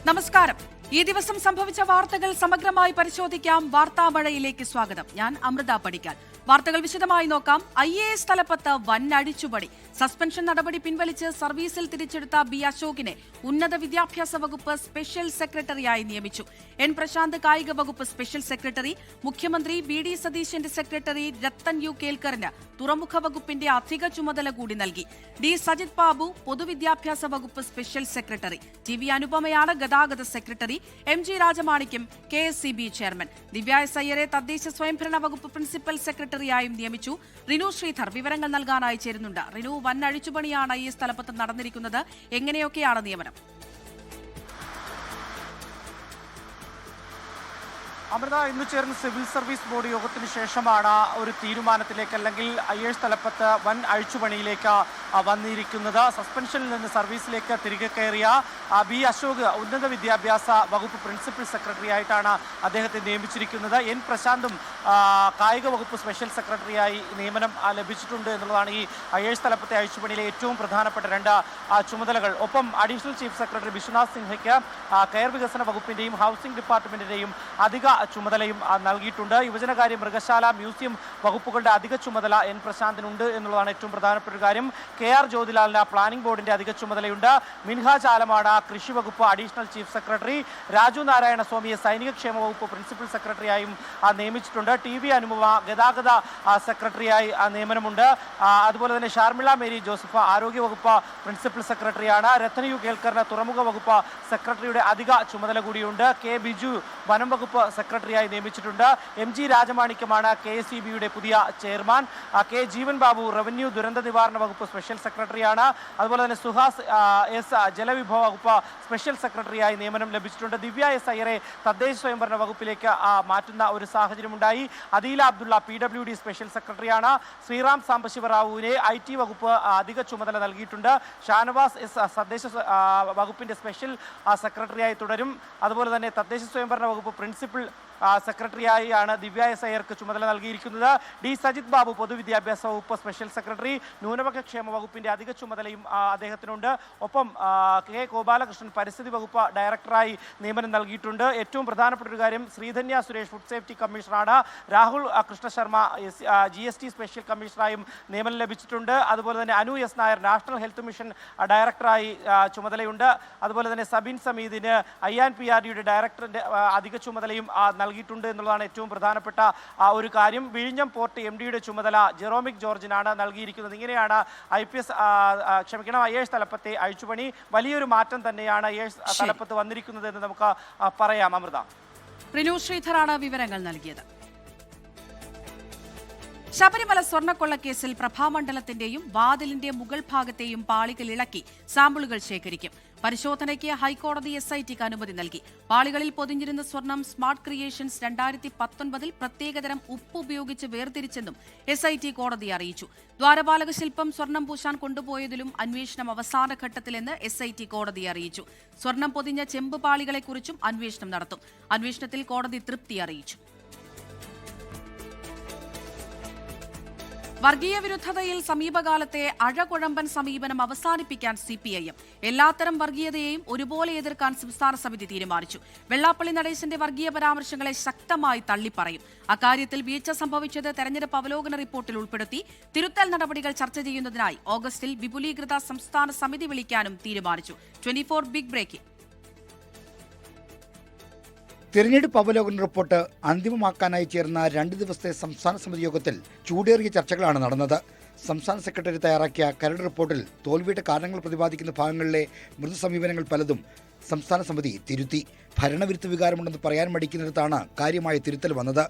നമസ്കാരം. ഈ ദിവസം സംഭവിച്ച വാർത്തകൾ സമഗ്രമായി പരിശോധിക്കാം. വാർത്താമഴയിലേക്ക് സ്വാഗതം. ഞാൻ അമൃത പടിക്കാൽ. വാർത്തകൾ വിശദമായി നോക്കാം. IAS തലപ്പത്ത് വൻ അഴിച്ചുപണി. സസ്പെൻഷൻ നടപടി പിൻവലിച്ച് സർവീസിൽ തിരിച്ചെടുത്ത ബി അശോകിനെ ഉന്നത വിദ്യാഭ്യാസ വകുപ്പ് സ്പെഷ്യൽ സെക്രട്ടറിയായി നിയമിച്ചു. N പ്രശാന്ത് കായിക വകുപ്പ് സ്പെഷ്യൽ സെക്രട്ടറി. മുഖ്യമന്ത്രി VD സതീശന്റെ സെക്രട്ടറി രത്തൻ യു കേൽക്കറിന് തുറമുഖ വകുപ്പിന്റെ അധിക ചുമതല കൂടി നൽകി. D സജിത് ബാബു പൊതുവിദ്യാഭ്യാസ വകുപ്പ് സ്പെഷ്യൽ സെക്രട്ടറി. TV അനുപമയാണ് ഗതാഗത secretary. MG Rajamanickam KSCB chairman. Divya S അയ്യരെ തദ്ദേശ സ്വയംഭരണ വകുപ്പ് പ്രിൻസിപ്പൽ സെക്രട്ടറിയായും നിയമിച്ചു. റിനു ശ്രീധർ വിവരങ്ങൾ നൽകാനായി ചേരുന്നുണ്ട്. റിനു, വൻ അഴിച്ചുപണിയാണ് IAS തലപ്പത്ത് നടന്നിരിക്കുന്നത്. എങ്ങനെയൊക്കെയാണ് നിയമനം? അമൃത, ഇന്ന് ചേർന്ന സിവിൽ സർവീസ് ബോർഡ് യോഗത്തിന് ശേഷമാണ് ഒരു തീരുമാനത്തിലേക്ക്, അല്ലെങ്കിൽ IAS തലപ്പത്ത് വൻ അഴിച്ചുപണിയിലേക്ക് വന്നിരിക്കുന്നത്. സസ്പെൻഷനിൽ നിന്ന് സർവീസിലേക്ക് തിരികെ കയറിയ ബി അശോക് ഉന്നത വിദ്യാഭ്യാസ വകുപ്പ് പ്രിൻസിപ്പൽ സെക്രട്ടറി ആയിട്ടാണ് അദ്ദേഹത്തെ നിയമിച്ചിരിക്കുന്നത്. N പ്രശാന്തും കായിക വകുപ്പ് സ്പെഷ്യൽ സെക്രട്ടറിയായി നിയമനം ലഭിച്ചിട്ടുണ്ട് എന്നുള്ളതാണ് ഈ IAS തലപ്പത്തെ അഴിച്ചുപണിയിലെ ഏറ്റവും പ്രധാനപ്പെട്ട രണ്ട് ചുമതലകൾ. ഒപ്പം അഡീഷണൽ ചീഫ് സെക്രട്ടറി ബിശ്വനാഥ് സിൻഹയ്ക്ക് കയർ വികസന വകുപ്പിന്റെയും ഹൗസിംഗ് ഡിപ്പാർട്ട്മെന്റിന്റെയും അധിക ചുമതലയും നൽകിയിട്ടുണ്ട്. യുവജനകാര്യ, മൃഗശാല, മ്യൂസിയം വകുപ്പുകളുടെ അധിക ചുമതല N പ്രശാന്തിനുണ്ട് എന്നുള്ളതാണ് ഏറ്റവും പ്രധാനപ്പെട്ട ഒരു കാര്യം. KR ജ്യോതിലാലിന് പ്ലാനിംഗ് ബോർഡിന്റെ അധിക ചുമതലയുണ്ട്. മിൻഹാജ് ആലമാണ് കൃഷി വകുപ്പ് additional chief secretary. Raju Narayana സ്വാമിയെ സൈനിക ക്ഷേമ വകുപ്പ് പ്രിൻസിപ്പൽ സെക്രട്ടറിയായും നിയമിച്ചിട്ടുണ്ട്. TV അനുപമ ഗതാഗത സെക്രട്ടറിയായി നിയമനമുണ്ട്. അതുപോലെ തന്നെ ഷാർമിള മേരി ജോസഫ് ആരോഗ്യ വകുപ്പ് പ്രിൻസിപ്പൽ സെക്രട്ടറിയാണ്. രത്തൻ യു കേൽക്കറിന് തുറമുഖ വകുപ്പ് സെക്രട്ടറിയുടെ അധിക ചുമതല കൂടിയുണ്ട്. K ബിജു വനം വകുപ്പ് സെക്രട്ടറിയായി നിയമിച്ചിട്ടുണ്ട്. MG രാജമാണിക്യമാണ് KSCBയുടെ പുതിയ chairman. K Jeevan Babu revenue ദുരന്ത നിവാരണ വകുപ്പ് സ്പെഷ്യൽ സെക്രട്ടറിയാണ്. അതുപോലെ തന്നെ സുഹാസ് S ജലവിഭവ വകുപ്പ് സ്പെഷ്യൽ സെക്രട്ടറിയായി നിയമനം ലഭിച്ചിട്ടുണ്ട്. ദിവ്യ S അയ്യരെ തദ്ദേശ സ്വയംഭരണ വകുപ്പിലേക്ക് മാറ്റുന്ന ഒരു സാഹചര്യമുണ്ടായി. അദീല അബ്ദുള്ള PWD സ്പെഷ്യൽ സെക്രട്ടറിയാണ്. ശ്രീറാം സാംബശിവറാവുവിനെ IT വകുപ്പ് അധിക ചുമതല നൽകിയിട്ടുണ്ട്. ഷാനവാസ് S തദ്ദേശ വകുപ്പിന്റെ സ്പെഷ്യൽ സെക്രട്ടറിയായി തുടരും. അതുപോലെ തന്നെ തദ്ദേശ സ്വയംഭരണ വകുപ്പ് പ്രിൻസിപ്പൽ സെക്രട്ടറിയായാണ് ദിവ്യ S അയ്യർക്ക് ചുമതല നൽകിയിരിക്കുന്നത്. D സജിത് ബാബു പൊതുവിദ്യാഭ്യാസ വകുപ്പ് സ്പെഷ്യൽ സെക്രട്ടറി. ന്യൂനപക്ഷ ക്ഷേമ വകുപ്പിന്റെ അധിക ചുമതലയും അദ്ദേഹത്തിനുണ്ട്. ഒപ്പം K ഗോപാലകൃഷ്ണൻ പരിസ്ഥിതി വകുപ്പ് ഡയറക്ടറായി നിയമനം നൽകിയിട്ടുണ്ട്. ഏറ്റവും പ്രധാനപ്പെട്ട ഒരു കാര്യം, ശ്രീധന്യ സുരേഷ് ഫുഡ് സേഫ്റ്റി കമ്മീഷണറാണ്. രാഹുൽ കൃഷ്ണ ശർമ്മ GST സ്പെഷ്യൽ കമ്മീഷണറായും നിയമനം ലഭിച്ചിട്ടുണ്ട്. അതുപോലെ തന്നെ Anu S Nair national health mission ഡയറക്ടറായി ചുമതലയുണ്ട്. അതുപോലെ തന്നെ സബിൻ സമീദിന് INPRDയുടെ ഡയറക്ടറിന്റെ അധിക ചുമതലയും നൽകിയിട്ടുണ്ട് എന്നുള്ളതാണ് ഏറ്റവും പ്രധാനപ്പെട്ട ഒരു കാര്യം. വിഴിഞ്ഞം പോർട്ട് MDയുടെ ചുമതല ജെറോമിക് ജോർജിനാണ് നൽകിയിരിക്കുന്നത്. ഇങ്ങനെയാണ് IAS തലപ്പത്തെ അഴിച്ചുപണി. വലിയൊരു മാറ്റം തന്നെയാണ് IAS തലപ്പത്ത് വന്നിരിക്കുന്നത് എന്ന് നമുക്ക് പറയാം. അമൃത. റിനു ശ്രീധറാണ് വിവരങ്ങൾ നൽകിയത്. ശബരിമല സ്വർണ്ണക്കൊള്ളക്കേസിൽ പ്രഭാമണ്ഡലത്തിന്റെയും വാതിലിന്റെ മുകൾ ഭാഗത്തെയും പാളികൾ ഇളക്കി സാമ്പിളുകൾ ശേഖരിക്കും. പരിശോധനയ്ക്ക് ഹൈക്കോടതി SITക്ക് അനുമതി നൽകി. പാളികളിൽ പൊതിഞ്ഞിരുന്ന സ്വർണം സ്മാർട്ട് ക്രിയേഷൻസ് 2019 പ്രത്യേകതരം ഉപ്പ് ഉപയോഗിച്ച് വേർതിരിച്ചെന്നും SIT കോടതിയെ അറിയിച്ചു. ദ്വാരപാലക ശില്പം സ്വർണം പൂശാൻ കൊണ്ടുപോയതിലും അന്വേഷണം അവസാന ഘട്ടത്തിലെന്ന് SIT കോടതിയെ അറിയിച്ചു. സ്വർണം പൊതിഞ്ഞ ചെമ്പ് പാളികളെക്കുറിച്ചും അന്വേഷണം നടത്തും. അന്വേഷണത്തിൽ കോടതി തൃപ്തി അറിയിച്ചു. വർഗീയ വിരുദ്ധതയിൽ സമീപകാലത്തെ അഴകുഴമ്പൻ സമീപനം അവസാനിപ്പിക്കാൻ CPIM. എല്ലാത്തരം വർഗീയതയെയും ഒരുപോലെ എതിർക്കാൻ സംസ്ഥാന സമിതി തീരുമാനിച്ചു. വെള്ളാപ്പള്ളി നടേശന്റെ വർഗീയ പരാമർശങ്ങളെ ശക്തമായി തള്ളിപ്പറയും. അക്കാര്യത്തിൽ വീഴ്ച സംഭവിച്ചത് തെരഞ്ഞെടുപ്പ് അവലോകന റിപ്പോർട്ടിൽ ഉൾപ്പെടുത്തി. തിരുത്തൽ നടപടികൾ ചർച്ച ചെയ്യുന്നതിനായി ഓഗസ്റ്റിൽ വിപുലീകൃത സംസ്ഥാന സമിതി വിളിക്കാനും തീരുമാനിച്ചു. 24 ബിഗ് ബ്രേക്കിംഗ്. തിരഞ്ഞെടുപ്പ് അവലോകന റിപ്പോർട്ട് അന്തിമമാക്കാനായി ചേർന്ന 2 ദിവസത്തെ സംസ്ഥാന സമിതി യോഗത്തിൽ ചൂടേറിയ ചർച്ചകളാണ് നടന്നത്. സംസ്ഥാന സെക്രട്ടറി തയ്യാറാക്കിയ കരട് റിപ്പോർട്ടിൽ തോൽവിയുടെ കാരണങ്ങൾ പ്രതിപാദിക്കുന്ന ഭാഗങ്ങളിലെ മൃദു സമീപനങ്ങൾ പലതും സംസ്ഥാന സമിതി തിരുത്തി. ഭരണവിരുദ്ധ വികാരമുണ്ടെന്ന് പറയാൻ മടിക്കുന്നിടത്താണ് കാര്യമായ തിരുത്തൽ വന്നത്.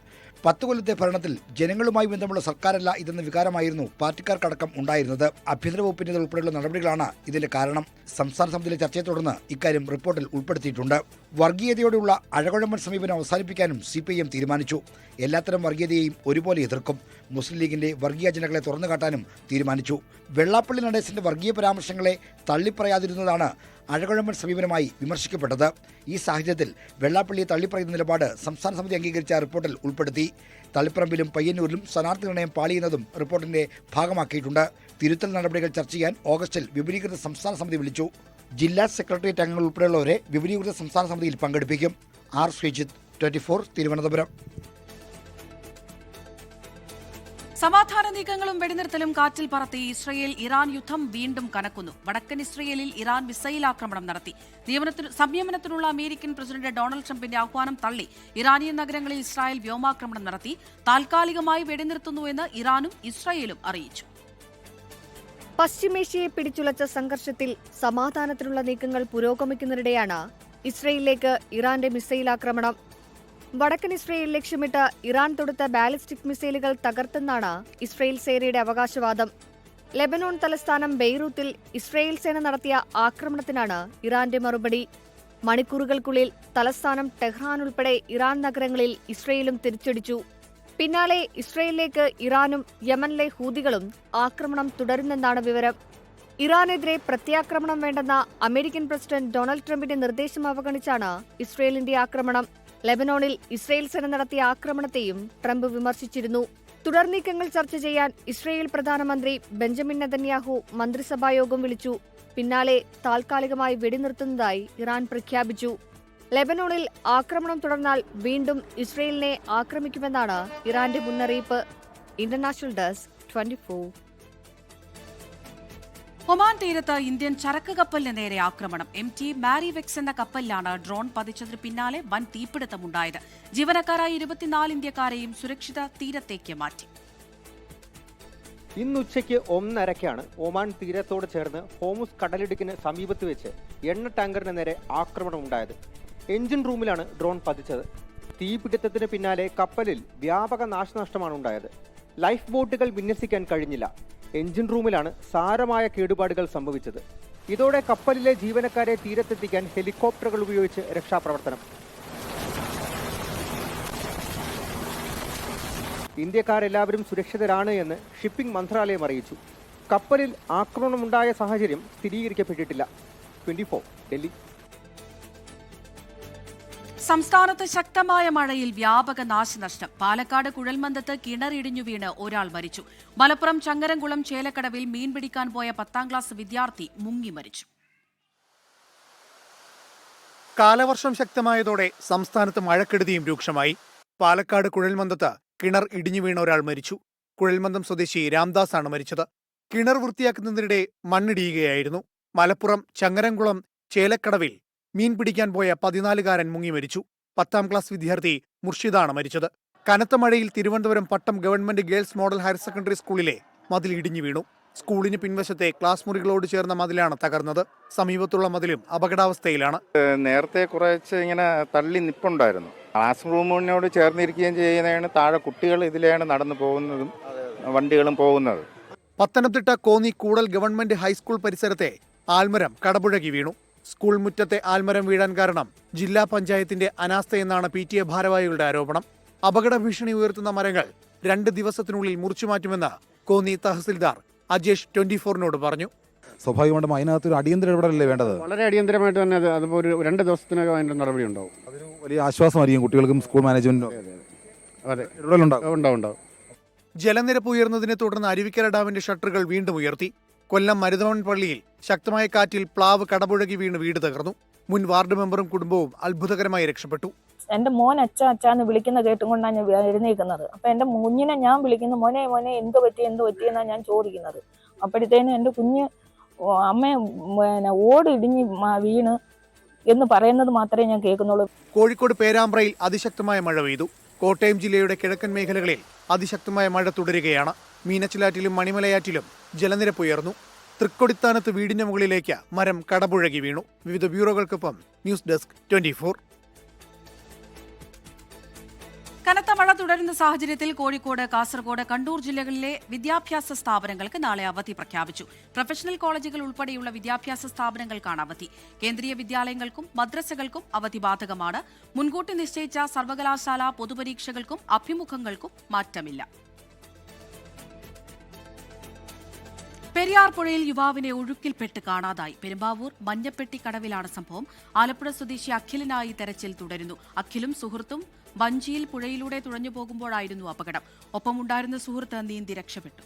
10 കൊല്ലത്തെ ഭരണത്തിൽ ജനങ്ങളുമായി ബന്ധമുള്ള സർക്കാരല്ല ഇതെന്ന വികാരമായിരുന്നു പാർട്ടിക്കാർക്കടക്കം ഉണ്ടായിരുന്നത്. ആഭ്യന്തര വകുപ്പിന്റെ ഉൾപ്പെടെയുള്ള നടപടികളാണ് ഇതിന്റെ കാരണം. സംസ്ഥാന സമിതിയിലെ ചർച്ചയെ തുടർന്ന് ഇക്കാര്യം റിപ്പോർട്ടിൽ ഉൾപ്പെടുത്തിയിട്ടുണ്ട്. വർഗീയതയോടുള്ള അഴകുഴമ്പൻ സമീപനം അവസാനിപ്പിക്കാനും CPIM തീരുമാനിച്ചു. എല്ലാത്തരം വർഗീയതയെയും ഒരുപോലെ എതിർക്കും. മുസ്ലിം ലീഗിന്റെ വർഗീയ അജണ്ടകളെ തുറന്നുകാട്ടാനും തീരുമാനിച്ചു. വെള്ളാപ്പള്ളി നടേശന്റെ വർഗീയ പരാമർശങ്ങളെ തള്ളിപ്പറയാതിരുന്നതാണ് അഴകുഴമ്പൻ സമീപനമായി വിമർശിക്കപ്പെട്ടത്. ഈ സാഹചര്യത്തിൽ വെള്ളാപ്പള്ളിയെ തള്ളിപ്പറയുന്ന നിലപാട് സംസ്ഥാന സമിതി അംഗീകരിച്ച റിപ്പോർട്ടിൽ ഉൾപ്പെടുത്തി. തളിപ്പറമ്പിലും പയ്യന്നൂരിലും സ്ഥാനാർത്ഥി നിർണയം പാളിയുന്നതും റിപ്പോർട്ടിന്റെ ഭാഗമാക്കിയിട്ടുണ്ട്. തിരുത്തൽ നടപടികൾ ചർച്ച ചെയ്യാൻ ഓഗസ്റ്റിൽ വിപുലീകൃത സംസ്ഥാന സമിതി വിളിച്ചു. ജില്ലാ സെക്രട്ടേറിയറ്റ് അംഗങ്ങൾ ഉൾപ്പെടെയുള്ളവരെ വിപുലീകൃത സംസ്ഥാന സമിതിയിൽ പങ്കെടുപ്പിക്കും. ആർ ശ്രീജിത്ത്, 24, തിരുവനന്തപുരം. സമാധാന നീക്കങ്ങളും വെടിനിർത്തലും കാറ്റിൽ പറത്തി ഇസ്രയേൽ ഇറാൻ യുദ്ധം വീണ്ടും കനക്കുന്നു. വടക്കൻ ഇസ്രയേലിൽ ഇറാൻ മിസൈൽ ആക്രമണം നടത്തി. സംയമനത്തിനുള്ള അമേരിക്കൻ പ്രസിഡന്റ് ഡൊണാൾഡ് ട്രംപിന്റെ ആഹ്വാനം തള്ളി ഇറാനിയൻ നഗരങ്ങളിൽ ഇസ്രായേൽ വ്യോമാക്രമണം നടത്തി. താൽക്കാലികമായി വെടിനിർത്തുന്നുവെന്ന് ഇറാനും ഇസ്രയേലും അറിയിച്ചു. പശ്ചിമേഷ്യയെ പിടിച്ചുലച്ച സംഘർഷത്തിൽ സമാധാനത്തിനുള്ള നീക്കങ്ങൾ പുരോഗമിക്കുന്നതിനിടെയാണ് ഇസ്രയേലിലേക്ക് ഇറാന്റെ മിസൈൽ ആക്രമണം. വടക്കൻ ഇസ്രയേൽ ലക്ഷ്യമിട്ട് ഇറാൻ തൊടുത്ത ബാലിസ്റ്റിക് മിസൈലുകൾ തകർത്തെന്നാണ് ഇസ്രയേൽ സേനയുടെ അവകാശവാദം. ലെബനോൺ തലസ്ഥാനം ബെയ്റൂത്തിൽ ഇസ്രയേൽ സേന നടത്തിയ ആക്രമണത്തിനാണ് ഇറാന്റെ മറുപടി. മണിക്കൂറുകൾക്കുള്ളിൽ തലസ്ഥാനം ടെഹ്റാൻ ഉൾപ്പെടെ ഇറാൻ നഗരങ്ങളിൽ ഇസ്രയേലും തിരിച്ചടിച്ചു. പിന്നാലെ ഇസ്രയേലിലേക്ക് ഇറാനും യമനിലെ ഹൂതികളും ആക്രമണം തുടരുന്നെന്നാണ് വിവരം. ഇറാനെതിരെ പ്രത്യാക്രമണം വേണ്ടെന്ന അമേരിക്കൻ പ്രസിഡന്റ് ഡൊണാൾഡ് ട്രംപിന്റെ നിർദ്ദേശം അവഗണിച്ചാണ് ഇസ്രയേലിന്റെ ആക്രമണം. ലെബനോണിൽ ഇസ്രയേൽ സേന നടത്തിയ ആക്രമണത്തെയും ട്രംപ് വിമർശിച്ചിരുന്നു. തുടർനീക്കങ്ങൾ ചർച്ച ചെയ്യാൻ ഇസ്രയേൽ പ്രധാനമന്ത്രി ബെഞ്ചമിൻ നെതന്യാഹു മന്ത്രിസഭായോഗം വിളിച്ചു. പിന്നാലെ താൽക്കാലികമായി വെടിനിർത്തുന്നതായി ഇറാൻ പ്രഖ്യാപിച്ചു. ലെബനോണിൽ ആക്രമണം തുടർന്നാൽ വീണ്ടും ഇസ്രയേലിനെ ആക്രമിക്കുമെന്നാണ് ഇറാന്റെ മുന്നറിയിപ്പ്. International desk, 24. ഒമാൻ തീരത്ത് ഇന്ത്യൻ ചരക്ക് കപ്പലിന് നേരെ ആക്രമണം. MT മാരിവെക്സ് എന്ന കപ്പലിലാണ് ഡ്രോൺ പതിച്ചതിന് പിന്നാലെ വൻ തീപിടുത്തമുണ്ടായത്. ജീവനക്കാരായ 24 ഇന്ത്യക്കാരെയും സുരക്ഷിത തീരത്തേക്ക് മാറ്റി. ഇന്നുച്ചയ്ക്ക് 1:30-ക്കാണ് ഒമാൻ തീരത്തോട് ചേർന്ന് ഹോമുസ് കടലിടുക്കിന് സമീപത്ത് വെച്ച് എണ്ണ ടാങ്കറിന് നേരെ ആക്രമണം ഉണ്ടായത്. എഞ്ചിൻ റൂമിലാണ് ഡ്രോൺ പതിച്ചത്. തീപിടുത്തത്തിന് പിന്നാലെ കപ്പലിൽ വ്യാപക നാശനഷ്ടമാണ് ഉണ്ടായത്. ലൈഫ് ബോട്ടുകൾ വിന്യസിക്കാൻ കഴിഞ്ഞില്ല. എഞ്ചിൻ റൂമിലാണ് സാരമായ കേടുപാടുകൾ സംഭവിച്ചത്. ഇതോടെ കപ്പലിലെ ജീവനക്കാരെ തീരത്തെത്തിക്കാൻ ഹെലികോപ്റ്ററുകൾ ഉപയോഗിച്ച് രക്ഷാപ്രവർത്തനം. ഇന്ത്യക്കാരെല്ലാവരും സുരക്ഷിതരാണ് എന്ന് ഷിപ്പിംഗ് മന്ത്രാലയം അറിയിച്ചു. കപ്പലിൽ ആക്രമണമുണ്ടായ സാഹചര്യം സ്ഥിരീകരിക്കപ്പെട്ടിട്ടില്ല. 24, ഡൽഹി. സംസ്ഥാനത്ത് ശക്തമായ മഴയിൽ വ്യാപക നാശനഷ്ടം. പാലക്കാട് കുഴൽമന്ദത്ത് കിണറിടിഞ്ഞു വീണ് ഒരാൾ മരിച്ചു. മലപ്പുറം ചങ്ങരംകുളം ചേലക്കടവിൽ മീൻ പിടിക്കാൻ പോയ 10ാം ക്ലാസ് വിദ്യാർത്ഥി മുങ്ങി മരിച്ചു. കാലവർഷം ശക്തമായതോടെ സംസ്ഥാനത്ത് മഴക്കെടുതിയും രൂക്ഷമായി. പാലക്കാട് കുഴൽമന്ദത്ത് കിണർ ഇടിഞ്ഞു വീണ ഒരാൾ മരിച്ചു. കുഴൽമന്ദം സ്വദേശി രാംദാസ് ആണ് മരിച്ചത്. കിണർ വൃത്തിയാക്കുന്നതിനിടെ മണ്ണിടിയുകയായിരുന്നു. മലപ്പുറം ചങ്ങരംകുളം ചേലക്കടവിൽ മീൻ പിടിക്കാൻ പോയ 14-കാരൻ മുങ്ങി മരിച്ചു. 10ാം ക്ലാസ് വിദ്യാർത്ഥി മുർഷിദാണ് മരിച്ചത്. കനത്ത മഴയിൽ Thiruvananthapuram Pattom government girls model higher secondary സ്കൂളിലെ മതിൽ ഇടിഞ്ഞു വീണു. സ്കൂളിന് പിൻവശത്തെ ക്ലാസ് മുറികളോട് ചേർന്ന മതിലാണ് തകർന്നത്. സമീപത്തുള്ള മതിലും അപകടാവസ്ഥയിലാണ്. നേരത്തെ കുറച്ച് ഇങ്ങനെ തള്ളി നിപ്പുണ്ടായിരുന്നു. ക്ലാസ് റൂമിനോട് ചേർന്നിരിക്കുകയും ചെയ്യുന്നതാണ്. താഴെ കുട്ടികൾ ഇതിലെയാണ് നടന്നു പോകുന്നതും വണ്ടികളും പോകുന്നത്. പത്തനംതിട്ട കോന്നി കൂടൽ ഗവൺമെന്റ് ഹൈസ്കൂൾ പരിസരത്തെ ആൽമരം കടപുഴകി വീണു. സ്കൂൾ മുറ്റത്തെ ആൽമരം വീഴാൻ കാരണം ജില്ലാ പഞ്ചായത്തിന്റെ അനാസ്ഥയെന്നാണ് PTA ഭാരവാഹികളുടെ ആരോപണം. അപകട ഭീഷണി ഉയർത്തുന്ന മരങ്ങൾ 2 ദിവസത്തിനുള്ളിൽ മുറിച്ചുമാറ്റുമെന്ന് കോന്നി തഹസിൽദാർ അജേഷ് 24-നോട് പറഞ്ഞു. സ്വാഭാവികമായിട്ടും അതിനകത്ത് ഒരു അടിയന്തര ഇടപെടലല്ലേ വേണ്ടത്? വളരെ അടിയന്തരമായിട്ട് തന്നെ അതുപോലെ ഒരു 2 ദിവസത്തിനകം അതിന്റെ നടപടി ഉണ്ടാവും. അതൊരു വലിയ ആശ്വാസമായിരിക്കും കുട്ടികൾക്കും സ്കൂൾ മാനേജ്മെന്റിനും. അതെ, ഇടപെടലുണ്ടാവും. ജലനിരപ്പ് ഉയർന്നതിനെ തുടർന്ന് അരുവിക്കര ഡാമിന്റെ ഷട്ടറുകൾ വീണ്ടും ഉയർത്തി. കൊല്ലം മരുതവൻ പള്ളിയിൽ ശക്തമായ കാറ്റിൽ പ്ലാവ് കടപുഴകി വീണ് വീട് തകർന്നു. മുൻ വാർഡ് മെമ്പറും കുടുംബവും അത്ഭുതകരമായി രക്ഷപ്പെട്ടു. എന്റെ മോൻ അച്ഛാന്ന് വിളിക്കുന്ന കേട്ടുകൊണ്ടാണ് ഞാൻ എഴുന്നേൽക്കുന്നത്. അപ്പൊ എന്റെ കുഞ്ഞിനെ ഞാൻ വിളിക്കുന്നു, മോനെ മോനെ എന്ത് പറ്റിയെന്നാണ് ഞാൻ ചോദിക്കുന്നത്. അപ്പോഴത്തേനും എന്റെ കുഞ്ഞ് അമ്മ ഓടിടിഞ്ഞ് വീണ് എന്ന് പറയുന്നത് മാത്രമേ ഞാൻ കേൾക്കുന്നുള്ളൂ. കോഴിക്കോട് പേരാമ്പ്രയിൽ അതിശക്തമായ മഴ പെയ്തു. കോട്ടയം ജില്ലയുടെ കിഴക്കൻ മേഖലകളിൽ അതിശക്തമായ മഴ തുടരുകയാണ്. മീനച്ചിലാറ്റിലും മണിമലയാറ്റിലും ജലനിരപ്പ് ഉയർന്നു. തൃക്കൊടിത്താനത്ത് വീടിന്റെ മുകളിലേക്ക് മരം കടപുഴകി വീണു. വിവിധ ബ്യൂറോകൾക്കൊപ്പം ന്യൂസ് ഡെസ്ക്, 24. കനത്ത മഴ തുടരുന്ന സാഹചര്യത്തിൽ കോഴിക്കോട്, കാസർഗോഡ്, കണ്ണൂർ ജില്ലകളിലെ വിദ്യാഭ്യാസ സ്ഥാപനങ്ങൾക്ക് നാളെ അവധി പ്രഖ്യാപിച്ചു. പ്രൊഫഷണൽ കോളേജുകൾ ഉൾപ്പെടെയുള്ള വിദ്യാഭ്യാസ സ്ഥാപനങ്ങൾക്കാണ് അവധി. കേന്ദ്രീയ വിദ്യാലയങ്ങൾക്കും മദ്രസകൾക്കും അവധി ബാധകമാണ്. മുൻകൂട്ടി നിശ്ചയിച്ച സർവകലാശാല പൊതുപരീക്ഷകൾക്കും അഭിമുഖങ്ങൾക്കും മാറ്റമില്ല. പെരിയാർ പുഴയിൽ യുവാവിനെ ഒഴുക്കിൽപ്പെട്ട് കാണാതായി. പെരുമ്പാവൂർ മഞ്ഞപ്പെട്ടി കടവിലാണ് സംഭവം. ആലപ്പുഴ സ്വദേശി അഖിലിനായി തെരച്ചിൽ തുടരുന്നു. അഖിലും സുഹൃത്തും വഞ്ചിയിൽ പുഴയിലൂടെ തുഴഞ്ഞു പോകുമ്പോഴായിരുന്നു അപകടം. ഒപ്പമുണ്ടായിരുന്ന സുഹൃത്ത് നീന്തി രക്ഷപ്പെട്ടു.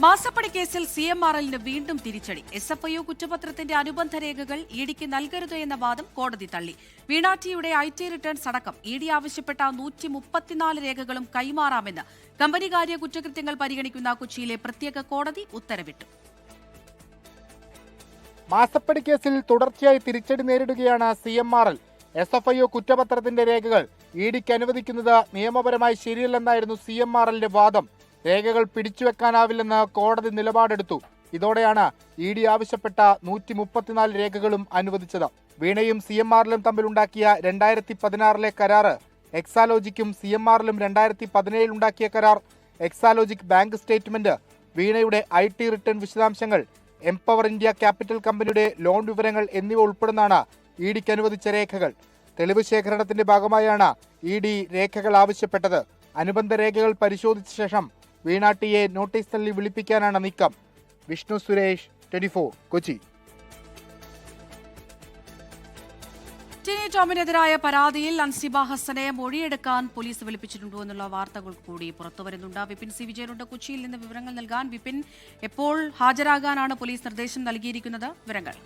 മാസപ്പടി കേസിൽ CMRLന് വീണ്ടും തിരിച്ചടി. SFIO കുറ്റപത്രത്തിന്റെ അനുബന്ധ രേഖകൾ ഇഡിക്ക് നൽകരുത് എന്ന വാദം കോടതി തള്ളി. വീണാറ്റിയുടെ IT റിട്ടേൺസ് അടക്കം ഇഡി ആവശ്യപ്പെട്ട 134 രേഖകളും കൈമാറാമെന്ന് കമ്പനികാര്യ കുറ്റകൃത്യങ്ങൾ പരിഗണിക്കുന്ന കൊച്ചിയിലെ പ്രത്യേക കോടതി ഉത്തരവിട്ടു. മാസപ്പടി കേസിൽ തുടർച്ചയായി തിരിച്ചടി നേരിടുകയാണ് CMRL. SFIO കുറ്റപത്രത്തിന്റെ രേഖകൾ ഇഡിക്ക് അനുവദിക്കുന്നത് നിയമപരമായി ശരിയല്ലെന്നായിരുന്നു CMRLന്റെ വാദം. രേഖകൾ പിടിച്ചുവെക്കാനാവില്ലെന്ന് കോടതി നിലപാടെടുത്തു. ഇതോടെയാണ് ഇഡി ആവശ്യപ്പെട്ട 134 രേഖകളും അനുവദിച്ചത്. വീണയും CMRLും തമ്മിലുണ്ടാക്കിയ 2016 കരാറ്, എക്സാലോജിക്കും CMRLും 2017 ഉണ്ടാക്കിയ കരാർ, എക്സാലോജിക് ബാങ്ക് സ്റ്റേറ്റ്മെന്റ്, വീണയുടെ IT റിട്ടേൺ വിശദാംശങ്ങൾ, എംപവർ ഇന്ത്യ ക്യാപിറ്റൽ കമ്പനിയുടെ ലോൺ വിവരങ്ങൾ എന്നിവ ഉൾപ്പെടുന്നതാണ് ഇഡിക്ക് അനുവദിച്ച രേഖകൾ. തെളിവ് ശേഖരണത്തിന്റെ ഭാഗമായാണ് ഇഡി രേഖകൾ ആവശ്യപ്പെട്ടത്. അനുബന്ധ രേഖകൾ പരിശോധിച്ച ശേഷം വീണാട്ടിയെ നോട്ടീസ് തള്ളി വിളിപ്പിക്കാനാണ് നീക്കം. വിഷ്ണു സുരേഷ്, 24, കൊച്ചി. ടിനി ടോമിനെതിരായ പരാതിയിൽ അൻസിബ ഹസനെ മൊഴിയെടുക്കാൻ പോലീസ് വിളിപ്പിച്ചിട്ടുണ്ടോ എന്നുള്ള വാർത്തകൾ കൂടി പുറത്തുവരുന്നുണ്ട്. വിപിൻ സി വിജയനുണ്ട് കൊച്ചിയിൽ നിന്ന് വിവരങ്ങൾ നൽകാൻ. വിപിൻ, എപ്പോൾ ഹാജരാകാനാണ് പോലീസ് നിർദ്ദേശം നൽകിയിരിക്കുന്നത്? വിവരങ്ങൾ.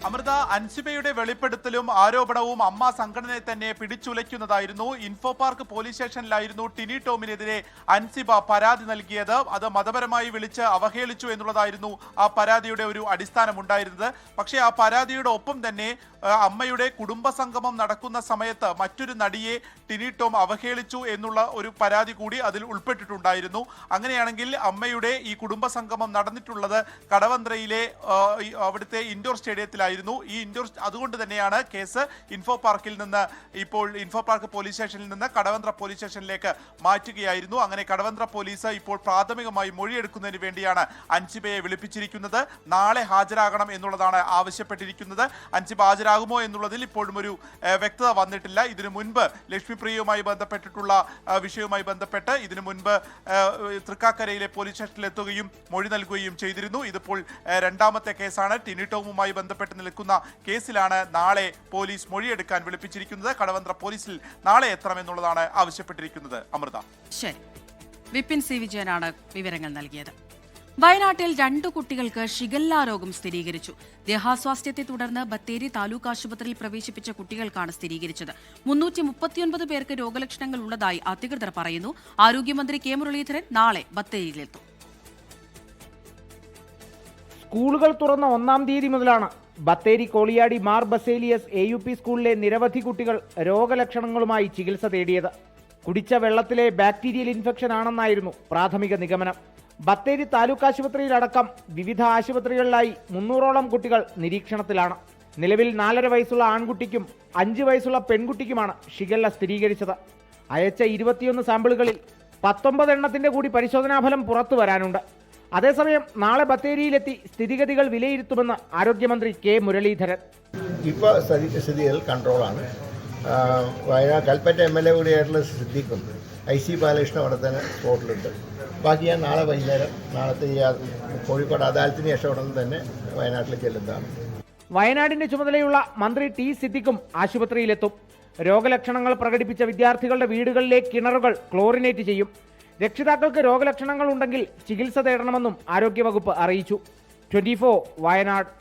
അമൃത, അൻസിബയുടെ വെളിപ്പെടുത്തലും ആരോപണവും അമ്മ സംഘടനയെ തന്നെ പിടിച്ചുലയ്ക്കുന്നതായിരുന്നു. ഇൻഫോ പാർക്ക് പോലീസ് സ്റ്റേഷനിലായിരുന്നു ടിനി ടോമിനെതിരെ അൻസിബ പരാതി നൽകിയത്. അത് മതപരമായി വിളിച്ച് അവഹേളിച്ചു എന്നുള്ളതായിരുന്നു ആ പരാതിയുടെ ഒരു അടിസ്ഥാനമുണ്ടായിരുന്നത്. പക്ഷേ ആ പരാതിയുടെ ഒപ്പം തന്നെ അമ്മയുടെ കുടുംബസംഗമം നടക്കുന്ന സമയത്ത് മറ്റൊരു നടിയെ ടിനി ടോം അവഹേളിച്ചു എന്നുള്ള ഒരു പരാതി കൂടി അതിൽ ഉൾപ്പെട്ടിട്ടുണ്ടായിരുന്നു. അങ്ങനെയാണെങ്കിൽ അമ്മയുടെ ഈ കുടുംബസംഗമം നടന്നിട്ടുള്ളത് കടവന്ത്രയിലെ അവിടുത്തെ ഇൻഡോർ സ്റ്റേഡിയത്തിലായിരുന്നു. ഈ ഇൻഡോർ, അതുകൊണ്ട് തന്നെയാണ് കേസ് ഇൻഫോ പാർക്കിൽ നിന്ന് ഇപ്പോൾ ഇൻഫോ പാർക്ക് പോലീസ് സ്റ്റേഷനിൽ നിന്ന് കടവന്ത്ര പോലീസ് സ്റ്റേഷനിലേക്ക് മാറ്റുകയായിരുന്നു. അങ്ങനെ കടവന്ത്ര പോലീസ് ഇപ്പോൾ പ്രാഥമികമായി മൊഴിയെടുക്കുന്നതിന് വേണ്ടിയാണ് അൻസിബയെ വിളിപ്പിച്ചിരിക്കുന്നത്. നാളെ ഹാജരാകണം എന്നുള്ളതാണ് ആവശ്യപ്പെട്ടിരിക്കുന്നത്. അൻസിബ ഹാജരാകുമോ എന്നുള്ളതിൽ ഇപ്പോഴും ഒരു വ്യക്തത വന്നിട്ടില്ല. ഇതിനു മുൻപ് ലക്ഷ്മിപ്രിയയുമായി ബന്ധപ്പെട്ടിട്ടുള്ള വിഷയവുമായി ബന്ധപ്പെട്ട് ഇതിനു മുൻപ് തൃക്കാക്കരയിലെ പോലീസ് സ്റ്റേഷനിലെത്തുകയും മൊഴി നൽകുകയും ചെയ്തിരുന്നു. ഇതിപ്പോൾ രണ്ടാമത്തെ കേസാണ്. ടിനി ടോമുമായി ബന്ധപ്പെട്ട് നിൽക്കുന്ന കേസിലാണ് നാളെ പോലീസ് മൊഴിയെടുക്കാൻ വിളിപ്പിച്ചിരിക്കുന്നത്. കടവന്ത്ര പോലീസിൽ നാളെ എത്തണമെന്നുള്ളതാണ് ആവശ്യപ്പെട്ടിരിക്കുന്നത്. അമൃത. ശരി, വിപിൻ സി വിജയനാണ് വിവരങ്ങൾ നൽകിയത്. വയനാട്ടിൽ 2 കുട്ടികൾക്ക് ഷിഗല്ല രോഗം സ്ഥിരീകരിച്ചു. ദേഹാസ്വാസ്ഥ്യത്തെ തുടർന്ന് ബത്തേരി താലൂക്ക് ആശുപത്രിയിൽ പ്രവേശിപ്പിച്ച കുട്ടികൾക്കാണ് സ്ഥിരീകരിച്ചത്. 339 പേർക്ക് രോഗലക്ഷണങ്ങൾ ഉള്ളതായി അധികൃതർ പറയുന്നു. ആരോഗ്യമന്ത്രി കെ മുരളീധരൻ നാളെ ബത്തേരിയിലെത്തും. സ്കൂളുകൾ തുറന്ന 1-ാം തീയതി മുതലാണ് ബത്തേരി കോളിയാടി മാർ ബസേലിയസ് AUP സ്കൂളിലെ നിരവധി കുട്ടികൾ രോഗലക്ഷണങ്ങളുമായി ചികിത്സ തേടിയത്. കുടിച്ച വെള്ളത്തിലെ ബാക്ടീരിയൽ ഇൻഫെക്ഷൻ ആണെന്നായിരുന്നു പ്രാഥമിക നിഗമനം. ബത്തേരി താലൂക്ക് ആശുപത്രിയിലടക്കം വിവിധ ആശുപത്രികളിലായി 300ഓളം കുട്ടികൾ നിരീക്ഷണത്തിലാണ്. നിലവിൽ 4.5 വയസ്സുള്ള ആൺകുട്ടിക്കും 5 വയസ്സുള്ള പെൺകുട്ടിക്കുമാണ് ഷിഗല്ല സ്ഥിരീകരിച്ചത്. അയച്ച 21 സാമ്പിളുകളിൽ 19 എണ്ണത്തിന്റെ കൂടി പരിശോധനാഫലം പുറത്തു വരാനുണ്ട്. അതേസമയം നാളെ ബത്തേരിയിലെത്തി സ്ഥിതിഗതികൾ വിലയിരുത്തുമെന്ന് ആരോഗ്യമന്ത്രി കെ മുരളീധരൻ. ഇപ്പോൾ സ്ഥിതികൾ കൺട്രോളാണ്. വയനാട് കൽപ്പറ്റ MLA കൂടിയായിട്ടുള്ള സിദ്ദീഖും IC ബാലകൃഷ്ണൻ അവിടെ തന്നെ സ്പോട്ടിലുണ്ട്. ബാക്കി ഞാൻ നാളെ വൈകുന്നേരം നാളത്തെ ഈ കോഴിക്കോട് അദാലത്തിന് ശേഷം ഉടനെ തന്നെ വയനാട്ടിലേക്ക് ചെല്ലുന്നതാണ്. വയനാടിന്റെ ചുമതലയുള്ള മന്ത്രി ടി സിദ്ദീഖും ആശുപത്രിയിലെത്തും. രോഗലക്ഷണങ്ങൾ പ്രകടിപ്പിച്ച വിദ്യാർത്ഥികളുടെ വീടുകളിലെ കിണറുകൾ ക്ലോറിനേറ്റ് ചെയ്യും. രക്ഷിതാക്കൾക്ക് രോഗലക്ഷണങ്ങൾ ഉണ്ടെങ്കിൽ ചികിത്സ തേടണമെന്നും ആരോഗ്യവകുപ്പ് അറിയിച്ചു. 24 വയനാട്.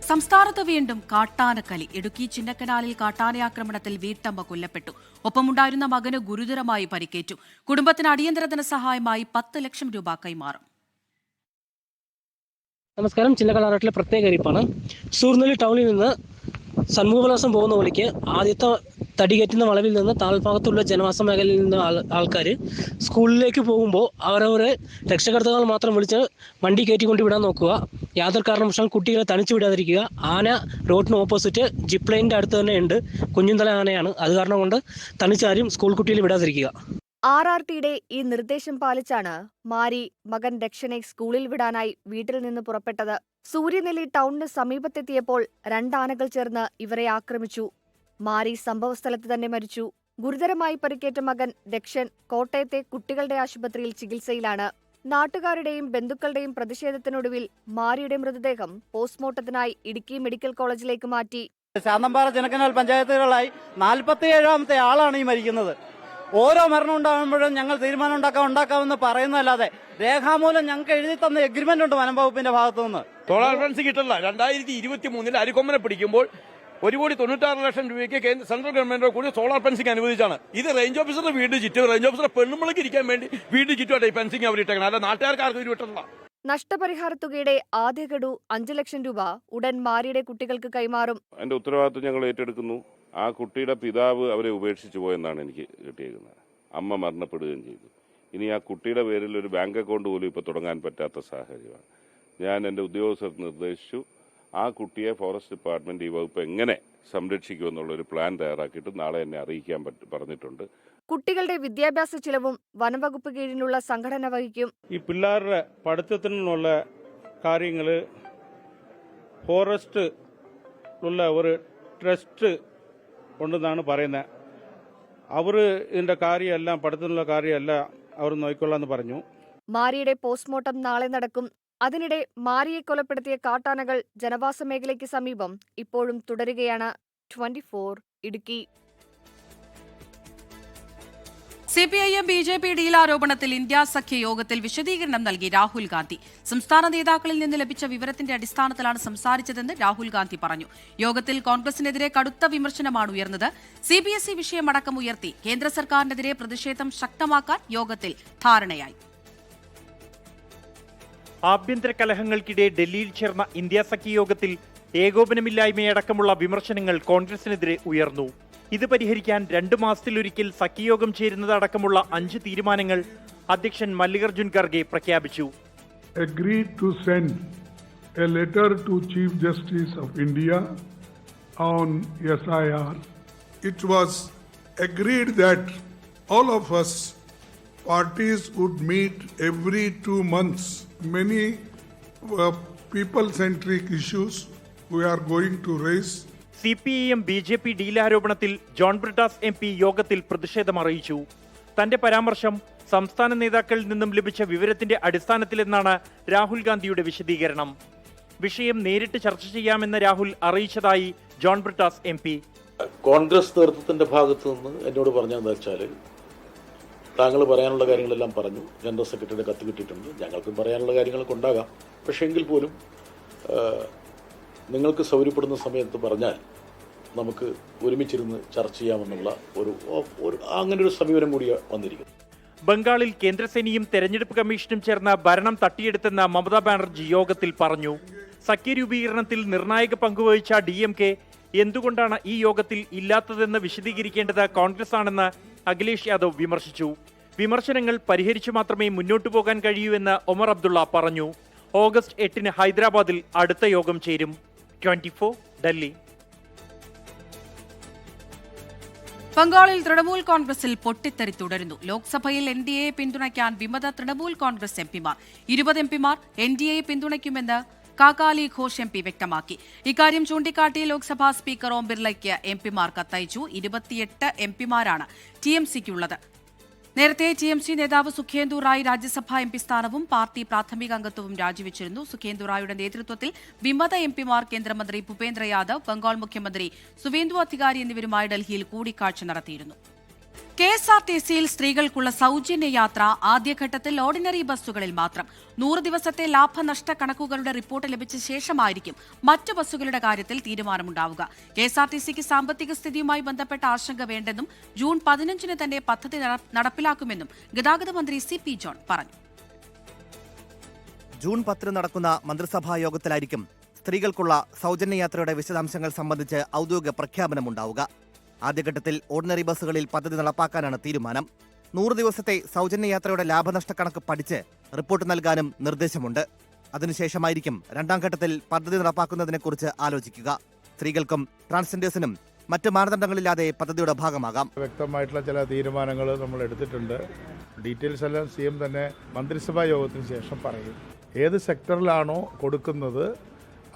സംസ്ഥാനത്ത് വീണ്ടും കാട്ടാനക്കലി. ഇടുക്കി ചിന്നക്കനാലിൽ കാട്ടാനയാക്രമണത്തിൽ വീട്ടമ്മ കൊല്ലപ്പെട്ടു. ഒപ്പമുണ്ടായിരുന്ന മകന് ഗുരുതരമായി പരിക്കേറ്റു. കുടുംബത്തിന് അടിയന്തര ധനസഹായമായി 10 ലക്ഷം രൂപ കൈമാറും. നമസ്കാരം, ചിന്നക്കനാലിലെ പ്രത്യേക അറിയിപ്പാണ്. സൂർനെല്ലി ടൗണിൽ നിന്ന് സന്മുഖവിലാസം പോകുന്ന വഴിക്ക് ആദ്യത്തെ തടികയറ്റുന്ന വളവിൽ നിന്ന് താഴ്ഭാഗത്തുള്ള ജനവാസ മേഖലയിൽ നിന്ന് ആൾക്കാർ സ്കൂളിലേക്ക് പോകുമ്പോൾ അവരവരെ രക്ഷകർത്താക്കൾ മാത്രം വിളിച്ച് വണ്ടി കയറ്റിക്കൊണ്ട് വിടാൻ നോക്കുക. യാതൊരു കാരണവശാലും കുട്ടികളെ തനിച്ചു വിടാതിരിക്കുക. ആന റോഡിന് ഓപ്പോസിറ്റ് ജിപ്പ് ലൈനിൻ്റെ അടുത്ത് തന്നെ ഉണ്ട്. കുഞ്ഞുന്തല ആനയാണ്. അത് കാരണം കൊണ്ട് തനിച്ചാരും സ്കൂൾ കുട്ടികളെ വിടാതിരിക്കുക. RRTയുടെ ഈ നിർദ്ദേശം പാലിച്ചാണ് മാരി മകൻ ദക്ഷനെ സ്കൂളിൽ വിടാനായി വീട്ടിൽ നിന്ന് പുറപ്പെട്ടത്. സൂര്യനെല്ലി ടൗണിന് സമീപത്തെത്തിയപ്പോൾ 2 ആനകൾ ചേർന്ന് ഇവരെ ആക്രമിച്ചു. മാരി സംഭവസ്ഥലത്ത് തന്നെ മരിച്ചു. ഗുരുതരമായി പരിക്കേറ്റ മകൻ ദക്ഷൻ കോട്ടയത്തെ കുട്ടികളുടെ ആശുപത്രിയിൽ ചികിത്സയിലാണ്. നാട്ടുകാരുടെയും ബന്ധുക്കളുടെയും പ്രതിഷേധത്തിനൊടുവിൽ മാരിയുടെ മൃതദേഹം പോസ്റ്റ്മോർട്ടത്തിനായി ഇടുക്കി മെഡിക്കൽ കോളേജിലേക്ക് മാറ്റി. ശാന്തമ്പാറ ചിന്നക്കനാൽ പഞ്ചായത്തുകളായി 47ാമത്തെ ആളാണ് ഈ മരിക്കുന്നത്. ഓരോ മരണം ഉണ്ടാകുമ്പോഴും ഞങ്ങൾ തീരുമാനം ഉണ്ടാക്കാമെന്ന് പറയുന്നതല്ലാതെ രേഖാമൂലം ഞങ്ങൾക്ക് എഴുതി തന്ന എഗ്രിമെന്റ് ഉണ്ട് വനം വകുപ്പിന്റെ ഭാഗത്തു നിന്ന്. സോളാർ ഫെൻസിംഗ് കിട്ടില്ല. 2023 അരിക്കൊമ്പനെ പിടിക്കുമ്പോൾ 1,96,00,000 രൂപയ്ക്ക് സെൻട്രൽ ഗവൺമെന്റോ കൂടി സോളാർ ഫെൻസിംഗ് അനുവദിച്ചാണ്. ഇത് റേഞ്ച് ഓഫീസറുടെ വീട് ചുറ്റും, റേഞ്ച് ഓഫീസറുടെ പെണ്ണുമ്പളേക്ക് ഇരിക്കാൻ വേണ്ടി വീട് ചുറ്റുമായിട്ട് ഈ ഫെൻസിംഗ് അവർ ഇട്ടേക്കണം. അല്ല നാട്ടുകാർക്ക് ആർക്കും ഇത് വിട്ടില്ല. നഷ്ടപരിഹാര തുകയുടെ ആദ്യ ഗഡു 5 ലക്ഷം രൂപ ഉടൻ മാരിയുടെ കുട്ടികൾക്ക് കൈമാറും. അതിന്റെ ഉത്തരവാദിത്വം ഞങ്ങൾ ഏറ്റെടുക്കുന്നു. ആ കുട്ടിയുടെ പിതാവ് അവരെ ഉപേക്ഷിച്ചു പോയെന്നാണ് എനിക്ക് കിട്ടിയിരിക്കുന്നത്. അമ്മ മരണപ്പെടുകയും ചെയ്തു. ഇനി ആ കുട്ടിയുടെ പേരിൽ ഒരു ബാങ്ക് അക്കൗണ്ട് പോലും ഇപ്പോൾ തുടങ്ങാൻ പറ്റാത്ത സാഹചര്യമാണ്. ഞാൻ എൻ്റെ ഉദ്യോഗസ്ഥർക്ക് നിർദ്ദേശിച്ചു, ആ കുട്ടിയെ ഫോറസ്റ്റ് ഡിപ്പാർട്ട്മെന്റ് ഈ വകുപ്പ് എങ്ങനെ സംരക്ഷിക്കുമെന്നുള്ളൊരു പ്ലാൻ തയ്യാറാക്കിയിട്ട് നാളെ എന്നെ അറിയിക്കാൻ പറഞ്ഞിട്ടുണ്ട്. കുട്ടികളുടെ വിദ്യാഭ്യാസ ചിലവും വനംവകുപ്പ് കീഴിലുള്ള സംഘടന വഹിക്കും. ഈ പിള്ളേരുടെ പഠിത്തത്തിനുള്ള കാര്യങ്ങൾ ഫോറസ്റ്റ് ഉള്ള ഒരു ട്രസ്റ്റ് ഉണ്ടെന്നാണ് പറയുന്നത്. അവർ ഇതിൻ്റെ കാര്യമെല്ലാം പഠിത്തത്തിനുള്ള കാര്യമെല്ലാം അവർ നോക്കിക്കൊള്ളാമെന്ന് പറഞ്ഞു. മാരിയുടെ പോസ്റ്റ്മോർട്ടം നാളെ നടക്കും. അതിനിടെ മാരിയെ കൊലപ്പെടുത്തിയ കാട്ടാനകൾ ജനവാസ മേഖലയ്ക്ക് സമീപം ഇപ്പോഴും തുടരുകയാണ്. 24 ഇടുക്കി. CPIM BJP ഡീലാരോപണത്തിൽ ഇന്ത്യ സഖ്യ യോഗത്തിൽ വിശദീകരണം നൽകി രാഹുൽ ഗാന്ധി. സംസ്ഥാന നേതാക്കളിൽ നിന്ന് ലഭിച്ച വിവരത്തിന്റെ അടിസ്ഥാനത്തിലാണ് സംസാരിച്ചതെന്ന് രാഹുൽ ഗാന്ധി പറഞ്ഞു. യോഗത്തിൽ കോൺഗ്രസിനെതിരെ കടുത്ത വിമർശനമാണ് ഉയർന്നത്. CBSE വിഷയമടക്കം ഉയർത്തി കേന്ദ്ര സർക്കാരിനെതിരെ പ്രതിഷേധം ശക്തമാക്കാൻ യോഗത്തിൽ ധാരണയായി. ആഭ്യന്തര കലഹങ്ങൾക്കിടെ ഡൽഹിയിൽ ചേർന്ന ഇന്ത്യ സഖ്യ യോഗത്തിൽ ഏകോപനമില്ലായ്മയടക്കമുള്ള വിമർശനങ്ങൾ കോൺഗ്രസിനെതിരെ ഉയർന്നു. ഇത് പരിഹരിക്കാൻ 2 മാസത്തിലൊരിക്കൽ സഖ്യയോഗം ചേരുന്നതടക്കമുള്ള 5 തീരുമാനങ്ങൾ അധ്യക്ഷൻ മല്ലികാർജുൻ ഖർഗെ പ്രഖ്യാപിച്ചു. Agreed to send a letter to Chief Justice of India on SIR. It was agreed that all of us parties would meet every 2 months. Many people-centric issues we are going to raise. CPIM BJP ഡീലാരോപണത്തിൽ John Brittas MP യോഗത്തിൽ പ്രതിഷേധം അറിയിച്ചു. തന്റെ പരാമർശം സംസ്ഥാന നേതാക്കളിൽ നിന്നും ലഭിച്ച വിവരത്തിന്റെ അടിസ്ഥാനത്തിലെന്നാണ് രാഹുൽ ഗാന്ധിയുടെ വിശദീകരണം. വിഷയം നേരിട്ട് ചർച്ച ചെയ്യാമെന്ന് രാഹുൽ അറിയിച്ചതായി ജോൺ ബ്രിട്ടാസ് MP. കോൺഗ്രസ് നേതൃത്വത്തിന്റെ ഭാഗത്തു നിന്ന് എന്നോട് പറഞ്ഞതെന്ന് വെച്ചാൽ, താങ്കൾ പറയാനുള്ള കാര്യങ്ങളെല്ലാം പറഞ്ഞു, ജനറൽ സെക്രട്ടറിയുടെ കത്ത് കിട്ടിയിട്ടുണ്ട്, ഞങ്ങൾക്കും പറയാനുള്ള കാര്യങ്ങളൊക്കെ ഉണ്ടാകാം. പക്ഷേ എങ്കിൽ പോലും നിങ്ങൾക്ക് സൗകര്യപ്പെടുന്ന സമയത്ത് പറഞ്ഞാൽ നമുക്ക് ഒരുമിച്ചിരുന്ന് ചർച്ച ചെയ്യാമെന്നുള്ള അങ്ങനൊരു സമീപനം കൂടി വന്നിരിക്കുന്നു. ബംഗാളിൽ കേന്ദ്രസേനയും തെരഞ്ഞെടുപ്പ് കമ്മീഷനും ചേർന്ന് ഭരണം തട്ടിയെടുത്തെന്ന് മമതാ ബാനർജി യോഗത്തിൽ പറഞ്ഞു. സഖ്യരൂപീകരണത്തിൽ നിർണായക പങ്കുവഹിച്ച DMK എന്തുകൊണ്ടാണ് ഈ യോഗത്തിൽ ഇല്ലാത്തതെന്ന് വിശദീകരിക്കേണ്ടത് കോൺഗ്രസ് ആണെന്ന് അഖിലേഷ് യാദവ് വിമർശിച്ചു. വിമർശനങ്ങൾ പരിഹരിച്ചു മാത്രമേ മുന്നോട്ടു പോകാൻ കഴിയൂ എന്ന് ഒമർ അബ്ദുള്ള പറഞ്ഞു. ഓഗസ്റ്റ് 8 ഹൈദരാബാദിൽ അടുത്ത യോഗം ചേരും. 24 ഡൽഹി. ബംഗാളിൽ തൃണമൂൽ കോൺഗ്രസിൽ പൊട്ടിത്തെറി തുടരുന്നു. ലോക്സഭയിൽ NDA പിന്തുണയ്ക്കാൻ വിമത തൃണമൂൽ കോൺഗ്രസ് MPമാർ 20 MPമാർ NDA പിന്തുണയ്ക്കുമെന്ന് കാകാലി ഘോഷ് MP വ്യക്തമാക്കി. ഇക്കാര്യം ചൂണ്ടിക്കാട്ടി ലോക്സഭാ സ്പീക്കർ ഓം ബിർളയ്ക്ക് MPമാർ കത്തയച്ചു. 28 MPമാരാണ് TMCക്കുള്ളത്. നേരത്തെ TMC നേതാവ് സുഖേന്ദു റായ് രാജ്യസഭാ MP സ്ഥാനവും പാർട്ടി പ്രാഥമിക അംഗത്വവും രാജിവെച്ചിരുന്നു. സുഖേന്ദു റായുടെ നേതൃത്വത്തിൽ വിമത MPമാർ കേന്ദ്രമന്ത്രി ഭൂപേന്ദ്ര യാദവ്, ബംഗാൾ മുഖ്യമന്ത്രി സുവേന്ദു അധികാരി എന്നിവരുമായി ഡൽഹിയിൽ കൂടിക്കാഴ്ച നടത്തിയിരുന്നു. KSRTCയിൽ സ്ത്രീകൾക്കുള്ള സൗജന്യ യാത്ര ആദ്യഘട്ടത്തിൽ ഓർഡിനറി ബസ്സുകളിൽ മാത്രം. 100 ദിവസത്തെ ലാഭനഷ്ട കണക്കുകളുടെ റിപ്പോർട്ട് ലഭിച്ച ശേഷമായിരിക്കും മറ്റു ബസ്സുകളുടെ കാര്യത്തിൽ തീരുമാനമുണ്ടാവുക. KSRTCക്ക് സാമ്പത്തിക സ്ഥിതിയുമായി ബന്ധപ്പെട്ട ആശങ്ക വേണ്ടെന്നും ജൂൺ 15 തന്നെ പദ്ധതി നടപ്പിലാക്കുമെന്നും ഗതാഗത മന്ത്രി CP ജോൺ പറഞ്ഞു. ജൂൺ 10 നടക്കുന്ന മന്ത്രിസഭാ യോഗത്തിലായിരിക്കും സ്ത്രീകൾക്കുള്ള സൗജന്യ യാത്രയുടെ വിശദാംശങ്ങൾ സംബന്ധിച്ച് ഔദ്യോഗിക പ്രഖ്യാപനമുണ്ടാവുക. ആദ്യഘട്ടത്തിൽ ഓർഡിനറി ബസ്സുകളിൽ പദ്ധതി നടപ്പാക്കാനാണ് തീരുമാനം. 100 ദിവസത്തെ സൗജന്യ യാത്രയുടെ ലാഭനഷ്ട കണക്ക് പഠിച്ച് റിപ്പോർട്ട് നൽകാനും നിർദ്ദേശമുണ്ട്. അതിനുശേഷമായിരിക്കും 2ാം ഘട്ടത്തിൽ പദ്ധതി നടപ്പാക്കുന്നതിനെക്കുറിച്ച് ആലോചിക്കുക. സ്ത്രീകൾക്കും ട്രാൻസ്ജെൻഡേഴ്സിനും മറ്റ് മാനദണ്ഡങ്ങളില്ലാതെ പദ്ധതിയുടെ ഭാഗമാകാം. വ്യക്തമായിട്ടുള്ള ചില തീരുമാനങ്ങൾ നമ്മൾ എടുത്തിട്ടുണ്ട്. ഡീറ്റെയിൽസ് എല്ലാം CM തന്നെ മന്ത്രിസഭാ യോഗത്തിന് ശേഷം പറയും. ഏത് സെക്ടറിലാണോ കൊടുക്കുന്നത്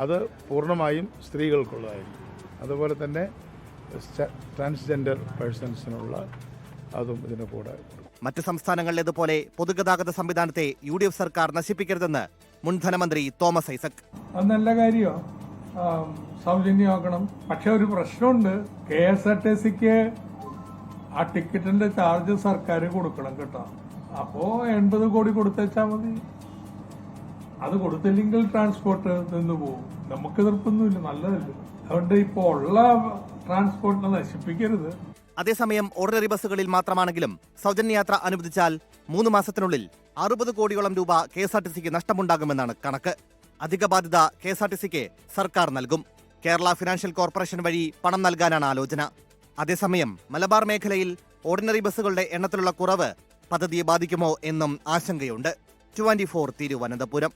അത് പൂർണ്ണമായും സ്ത്രീകൾക്കുള്ളതായിരിക്കും. അതുപോലെ തന്നെ ട്രാൻസ്ജെൻഡർ പേഴ്സൺസിനുള്ള അതും ഇതിന് കൂടെ. മറ്റ് സംസ്ഥാനങ്ങളിലേതുപോലെ പൊതുഗതാഗത സംവിധാനത്തെ UDF സർക്കാർ നശിപ്പിക്കരുതെന്ന് മുൻ ധനമന്ത്രി തോമസ് ഐസക്. അത് നല്ല കാര്യമാണ്, സൗജന്യമാക്കണം. പക്ഷെ ഒരു പ്രശ്നമുണ്ട്. KSRTCക്ക് ആ ടിക്കറ്റിന്റെ ചാർജ് സർക്കാർ കൊടുക്കണം കേട്ടോ. അപ്പോ 80 കോടി കൊടുത്തേച്ചാ മതി. അത് കൊടുത്തില്ലെങ്കിൽ ട്രാൻസ്പോർട്ട് നിന്ന് പോകും. നമുക്ക് എതിർപ്പൊന്നുമില്ല, നല്ലതല്ലേ. അതുകൊണ്ട് ഇപ്പോ ഉള്ള ട്രാൻസ്പോർട്ടിനെ നശിപ്പിക്കരുത്. അതേസമയം ഓർഡിനറി ബസ്സുകളിൽ മാത്രമാണെങ്കിലും സൗജന്യയാത്ര അനുവദിച്ചാൽ 3 മാസത്തിനുള്ളിൽ 60 കോടിയോളം രൂപ KSRTCക്ക് നഷ്ടമുണ്ടാകുമെന്നാണ് കണക്ക്. അധിക ബാധ്യത KSRTCക്ക് സർക്കാർ നൽകും. കേരള ഫിനാൻഷ്യൽ കോർപ്പറേഷൻ വഴി പണം നൽകാനാണ് ആലോചന. അതേസമയം മലബാർ മേഖലയിൽ ഓർഡിനറി ബസ്സുകളുടെ എണ്ണത്തിലുള്ള കുറവ് പദ്ധതിയെ ബാധിക്കുമോ എന്നും ആശങ്കയുണ്ട്. 24 തിരുവനന്തപുരം.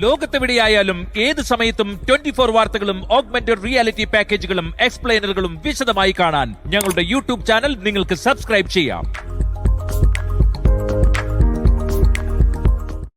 ലോകത്തെവിടെയായാലും ഏത് സമയത്തും 24 വാർത്തകളും ഓഗ്മെന്റഡ് റിയാലിറ്റി പാക്കേജുകളും എക്സ്പ്ലെയിനറുകളും വിശദമായി കാണാൻ ഞങ്ങളുടെ യൂട്യൂബ് ചാനൽ നിങ്ങൾക്ക് സബ്സ്ക്രൈബ് ചെയ്യാം.